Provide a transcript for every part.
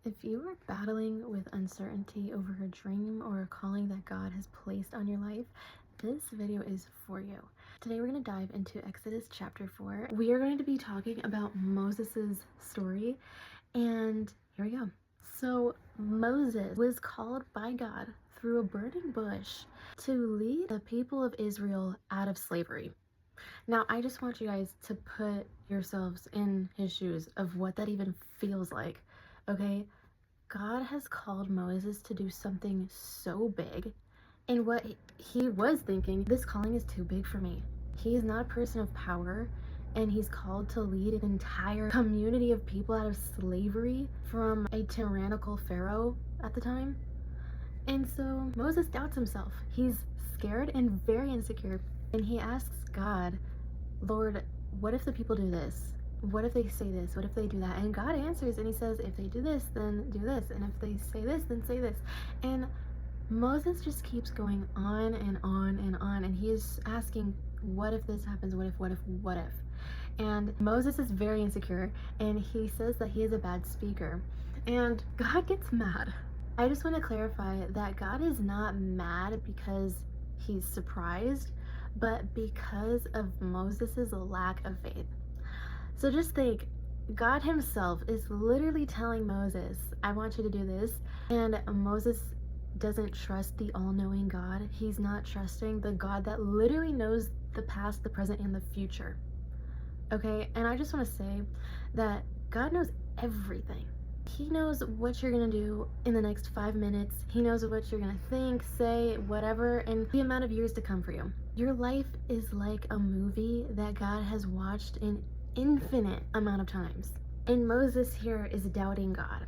If you are battling with uncertainty over a dream or a calling that God has placed on your life, this video is for you. Today we're going to dive into Exodus chapter 4. We are going to be talking about Moses' story, and here we go. So Moses was called by God through a burning bush to lead the people of Israel out of slavery. Now, I just want you guys to put yourselves in his shoes of what that even feels like, okay? God has called Moses to do something so big, and what he was thinking, this calling is too big for me. He is not a person of power, and he's called to lead an entire community of people out of slavery from a tyrannical pharaoh at the time. And so Moses doubts himself. He's scared and very insecure, and he asks God, Lord, what if the people do this? What if they say this? What if they do that? And God answers and he says, if they do this, then do this. And if they say this, then say this. And Moses just keeps going on and on and on. And he is asking, what if this happens? What if, what if, what if? And Moses is very insecure and he says that he is a bad speaker. And God gets mad. I just want to clarify that God is not mad because he's surprised, but because of Moses' lack of faith. So just think, God himself is literally telling Moses, I want you to do this, and Moses doesn't trust the all-knowing God. He's not trusting the God that literally knows the past, the present, and the future. Okay, and I just want to say that God knows everything. He knows what you're gonna do in the next 5 minutes. He knows what you're gonna think, say, whatever, and the amount of years to come for you. Your life is like a movie that God has watched an infinite amount of times. And Moses here is doubting God.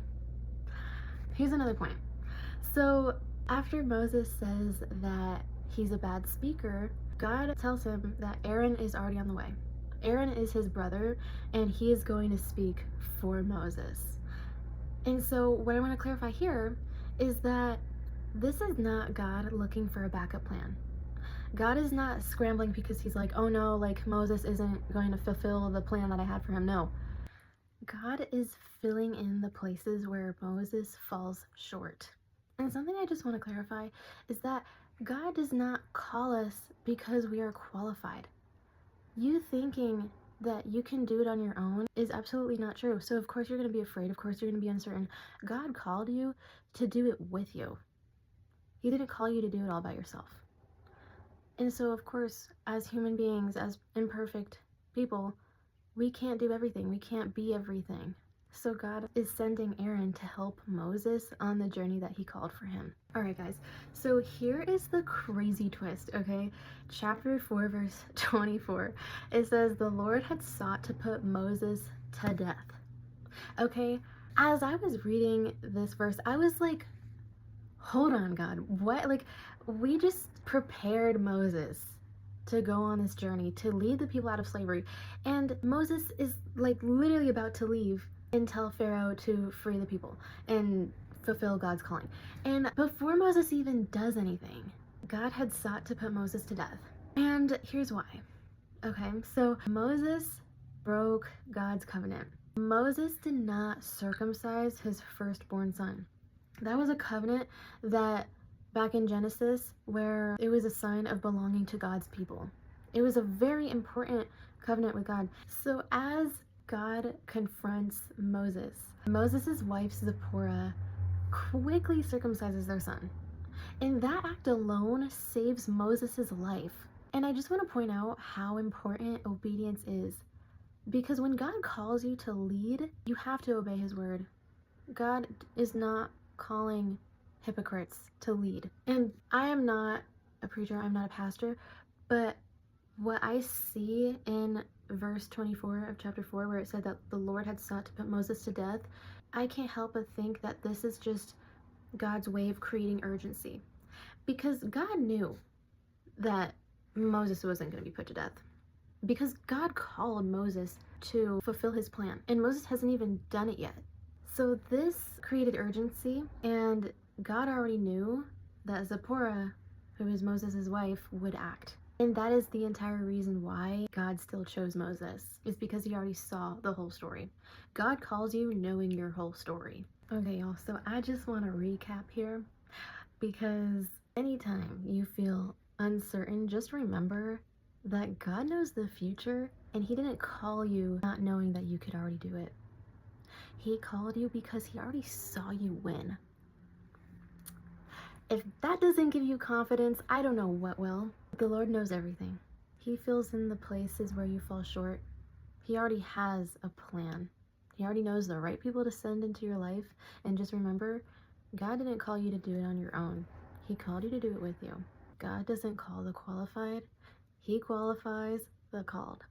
Here's another point. So after Moses says that he's a bad speaker, God tells him that Aaron is already on the way. Aaron is his brother, and he is going to speak for Moses. And so what I want to clarify here is that this is not God looking for a backup plan. God is not scrambling because he's like, oh no, like Moses isn't going to fulfill the plan that I had for him. No. God is filling in the places where Moses falls short. And something I just want to clarify is that God does not call us because we are qualified. You thinking that you can do it on your own is absolutely not true. So of course you're going to be afraid. Of course you're going to be uncertain. God called you to do it with you. He didn't call you to do it all by yourself. And so of course, as human beings, as imperfect people, we can't do everything. We can't be everything. So God is sending Aaron to help Moses on the journey that he called for him. All right, guys. So here is the crazy twist, okay? Chapter 4, verse 24. It says, the Lord had sought to put Moses to death. Okay? As I was reading this verse, I was like, hold on, God. What? Like, we just prepared Moses to go on this journey, to lead the people out of slavery. And Moses is like literally about to leave and tell Pharaoh to free the people and fulfill God's calling. And before Moses even does anything, God had sought to put Moses to death. And here's why. Okay, so Moses broke God's covenant. Moses did not circumcise his firstborn son. That was a covenant that back in Genesis, where it was a sign of belonging to God's people. It was a very important covenant with God. So as God confronts Moses, Moses' wife Zipporah quickly circumcises their son. And that act alone saves Moses' life. And I just want to point out how important obedience is. Because when God calls you to lead, you have to obey his word. God is not calling hypocrites to lead. And I am not a preacher, I'm not a pastor, but what I see in verse 24 of chapter 4, where it said that the Lord had sought to put Moses to death, I can't help but think that this is just God's way of creating urgency. Because God knew that Moses wasn't going to be put to death. Because God called Moses to fulfill his plan, and Moses hasn't even done it yet. So this created urgency, and God already knew that Zipporah, who is Moses' wife, would act. And that is the entire reason why God still chose Moses, is because he already saw the whole story. God calls you knowing your whole story. Okay, y'all, so I just want to recap here because anytime you feel uncertain, just remember that God knows the future and He didn't call you not knowing that you could already do it. He called you because He already saw you win. If that doesn't give you confidence, I don't know what will. The Lord knows everything. He fills in the places where you fall short. He already has a plan. He already knows the right people to send into your life. And just remember, God didn't call you to do it on your own. He called you to do it with you. God doesn't call the qualified. He qualifies the called.